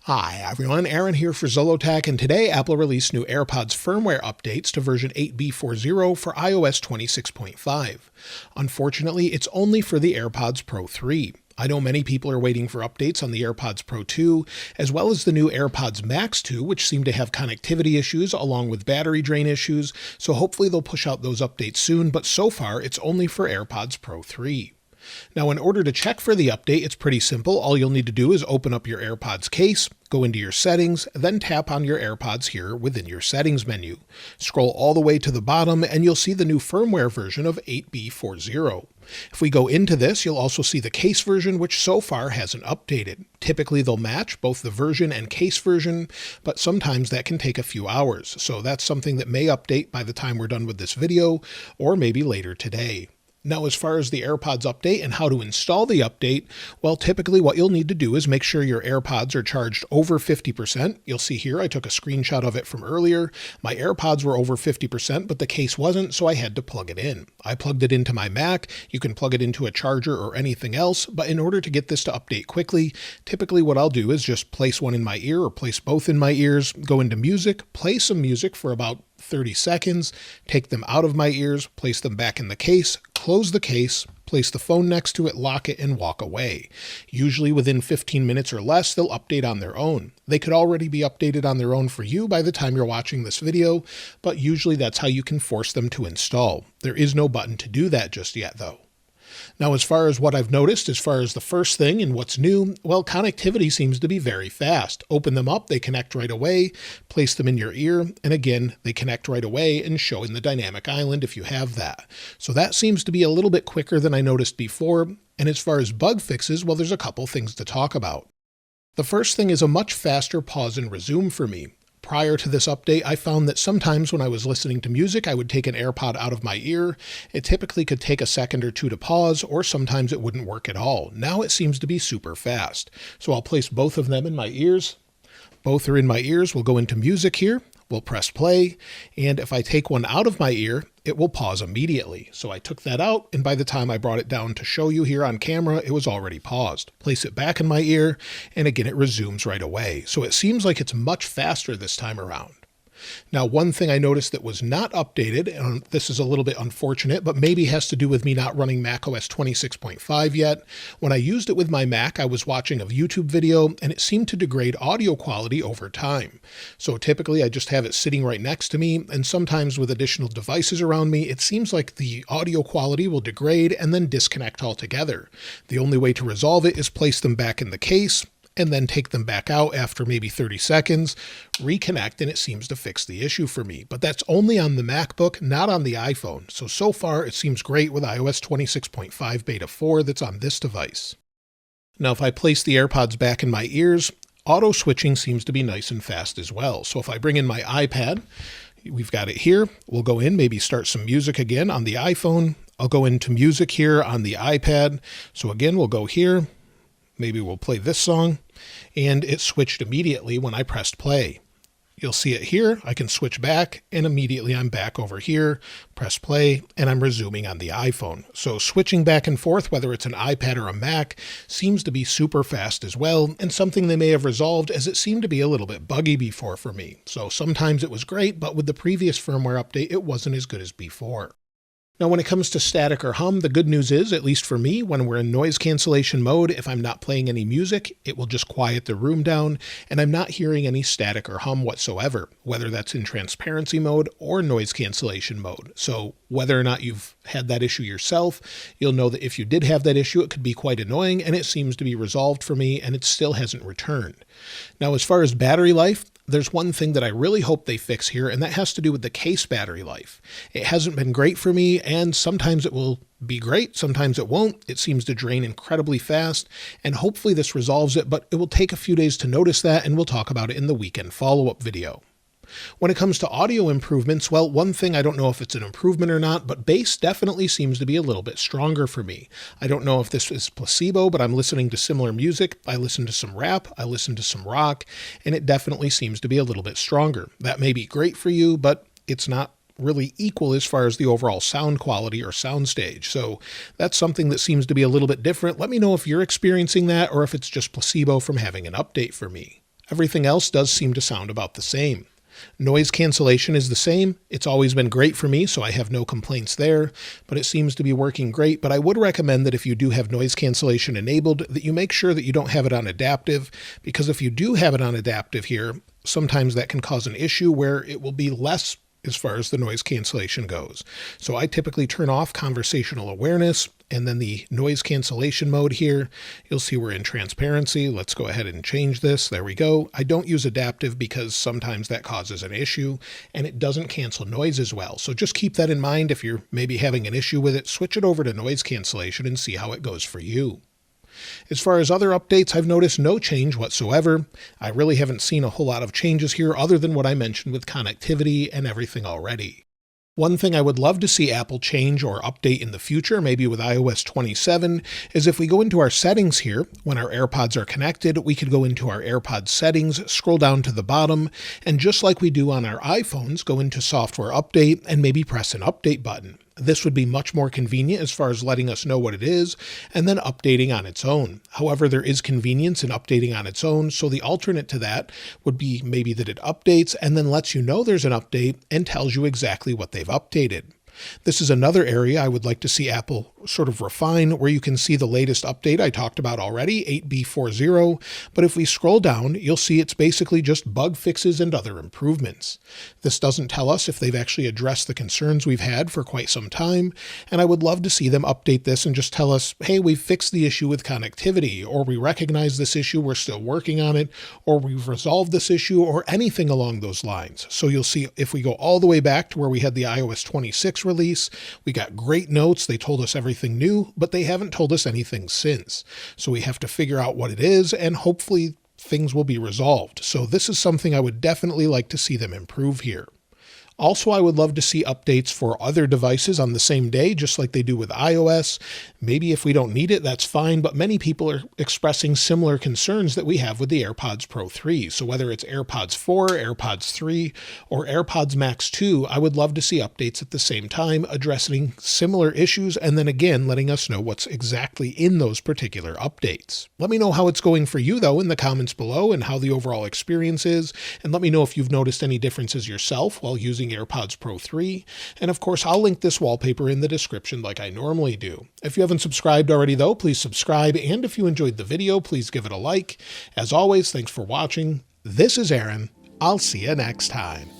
Hi everyone, Aaron here for Zollotech, and today Apple released new AirPods firmware updates to version 8B40 for iOS 26.5. Unfortunately, it's only for the AirPods Pro 3. I know many people are waiting for updates on the AirPods Pro 2, as well as the new AirPods Max 2, which seem to have connectivity issues along with battery drain issues, so hopefully they'll push out those updates soon, but so far it's only for AirPods Pro 3. Now, in order to check for the update, it's pretty simple. All you'll need to do is open up your AirPods case, go into your settings, then tap on your AirPods here within your settings menu. Scroll all the way to the bottom and you'll see the new firmware version of 8B40. If we go into this, you'll also see the case version, which so far hasn't updated. Typically, they'll match both the version and case version, but sometimes that can take a few hours. So that's something that may update by the time we're done with this video, or maybe later today. Now, as far as the AirPods update and how to install the update, well, typically what you'll need to do is make sure your AirPods are charged over 50%. You'll see here, I took a screenshot of it from earlier. My AirPods were over 50%, but the case wasn't, so I had to plug it in. I plugged it into my Mac. You can plug it into a charger or anything else, but in order to get this to update quickly, typically what I'll do is just place one in my ear or place both in my ears, go into music, play some music for about 30 seconds, take them out of my ears, place them back in the case, close the case, place the phone next to it, lock it, and walk away. Usually within 15 minutes or less, they'll update on their own. They could already be updated on their own for you by the time you're watching this video, but usually that's how you can force them to install. There is no button to do that just yet, though. Now, as far as what I've noticed, as far as the first thing and what's new, well, connectivity seems to be very fast. Open them up, they connect right away, place them in your ear, and again, they connect right away and show in the dynamic island if you have that. So that seems to be a little bit quicker than I noticed before. And as far as bug fixes, well, there's a couple things to talk about. The first thing is a much faster pause and resume for me. Prior to this update, I found that sometimes when I was listening to music, I would take an AirPod out of my ear. It typically could take a second or two to pause, or sometimes it wouldn't work at all. Now it seems to be super fast. So I'll place both of them in my ears. Both are in my ears. We'll go into music here. We'll press play. And if I take one out of my ear, it will pause immediately. So I took that out, and by the time I brought it down to show you here on camera, it was already paused. Place it back in my ear, and again, it resumes right away. So it seems like it's much faster this time around. Now, one thing I noticed that was not updated, and this is a little bit unfortunate, but maybe has to do with me not running macOS 26.5 yet. When I used it with my Mac, I was watching a YouTube video, and it seemed to degrade audio quality over time. So typically, I just have it sitting right next to me, and sometimes with additional devices around me, it seems like the audio quality will degrade and then disconnect altogether. The only way to resolve it is place them back in the case, and then take them back out after maybe 30 seconds, reconnect, and it seems to fix the issue for me. But that's only on the MacBook, not on the iPhone. So far, it seems great with iOS 26.5 Beta 4 that's on this device. Now, if I place the AirPods back in my ears, auto switching seems to be nice and fast as well. So if I bring in my iPad, we've got it here. We'll go in, maybe start some music again on the iPhone. I'll go into music here on the iPad. So again, we'll go here. Maybe we'll play this song, and it switched immediately when I pressed play. You'll see it here. I can switch back, and immediately I'm back over here, press play, and I'm resuming on the iPhone. So switching back and forth, whether it's an iPad or a Mac, seems to be super fast as well, and something they may have resolved, as it seemed to be a little bit buggy before for me. So sometimes it was great, but with the previous firmware update, it wasn't as good as before. Now, when it comes to static or hum, the good news is, at least for me, when we're in noise cancellation mode, if I'm not playing any music, it will just quiet the room down, and I'm not hearing any static or hum whatsoever, whether that's in transparency mode or noise cancellation mode. So whether or not you've had that issue yourself, you'll know that if you did have that issue, it could be quite annoying, and it seems to be resolved for me, and it still hasn't returned. Now, as far as battery life, there's one thing that I really hope they fix here, and that has to do with the case battery life. It hasn't been great for me, and sometimes it will be great, sometimes it won't. It seems to drain incredibly fast, and hopefully this resolves it, but it will take a few days to notice that, and we'll talk about it in the weekend follow-up video. When it comes to audio improvements, well, one thing, I don't know if it's an improvement or not, but bass definitely seems to be a little bit stronger for me. I don't know if this is placebo, but I'm listening to similar music. I listen to some rap, I listen to some rock, and it definitely seems to be a little bit stronger. That may be great for you, but it's not really equal as far as the overall sound quality or soundstage. So that's something that seems to be a little bit different. Let me know if you're experiencing that or if it's just placebo from having an update for me. Everything else does seem to sound about the same. Noise cancellation is the same. It's always been great for me, so I have no complaints there, but it seems to be working great. But I would recommend that if you do have noise cancellation enabled, that you make sure that you don't have it on adaptive, because if you do have it on adaptive here, sometimes that can cause an issue where it will be less as far as the noise cancellation goes. So I typically turn off conversational awareness and then the noise cancellation mode here. You'll see we're in transparency. Let's go ahead and change this. There we go. I don't use adaptive because sometimes that causes an issue and it doesn't cancel noise as well. So just keep that in mind. If you're maybe having an issue with it, switch it over to noise cancellation and see how it goes for you. As far as other updates, I've noticed no change whatsoever. I really haven't seen a whole lot of changes here other than what I mentioned with connectivity and everything already. One thing I would love to see Apple change or update in the future, maybe with iOS 27, is if we go into our settings here, when our AirPods are connected, we could go into our AirPods settings, scroll down to the bottom, and just like we do on our iPhones, go into software update and maybe press an update button. This would be much more convenient as far as letting us know what it is and then updating on its own. However, there is convenience in updating on its own, so the alternate to that would be maybe that it updates and then lets you know there's an update and tells you exactly what they've updated. This is another area I would like to see Apple sort of refine, where you can see the latest update I talked about already, 8B40, but if we scroll down, you'll see it's basically just bug fixes and other improvements. This doesn't tell us if they've actually addressed the concerns we've had for quite some time, and I would love to see them update this and just tell us, hey, we've fixed the issue with connectivity, or we recognize this issue, we're still working on it, or we've resolved this issue, or anything along those lines. So you'll see if we go all the way back to where we had the iOS 26 release, we got great notes. They told us everything new, but they haven't told us anything since. So we have to figure out what it is, and hopefully things will be resolved. So this is something I would definitely like to see them improve here. Also, I would love to see updates for other devices on the same day, just like they do with iOS. Maybe if we don't need it, that's fine, but many people are expressing similar concerns that we have with the AirPods Pro 3. So whether it's AirPods 4, AirPods 3, or AirPods Max 2, I would love to see updates at the same time addressing similar issues and then again letting us know what's exactly in those particular updates. Let me know how it's going for you though in the comments below and how the overall experience is, and let me know if you've noticed any differences yourself while using AirPods Pro 3, and of course I'll link this wallpaper in the description like I normally do. If you haven't subscribed already though, please subscribe, and if you enjoyed the video, please give it a like. As always, thanks for watching. This is Aaron. I'll see you next time.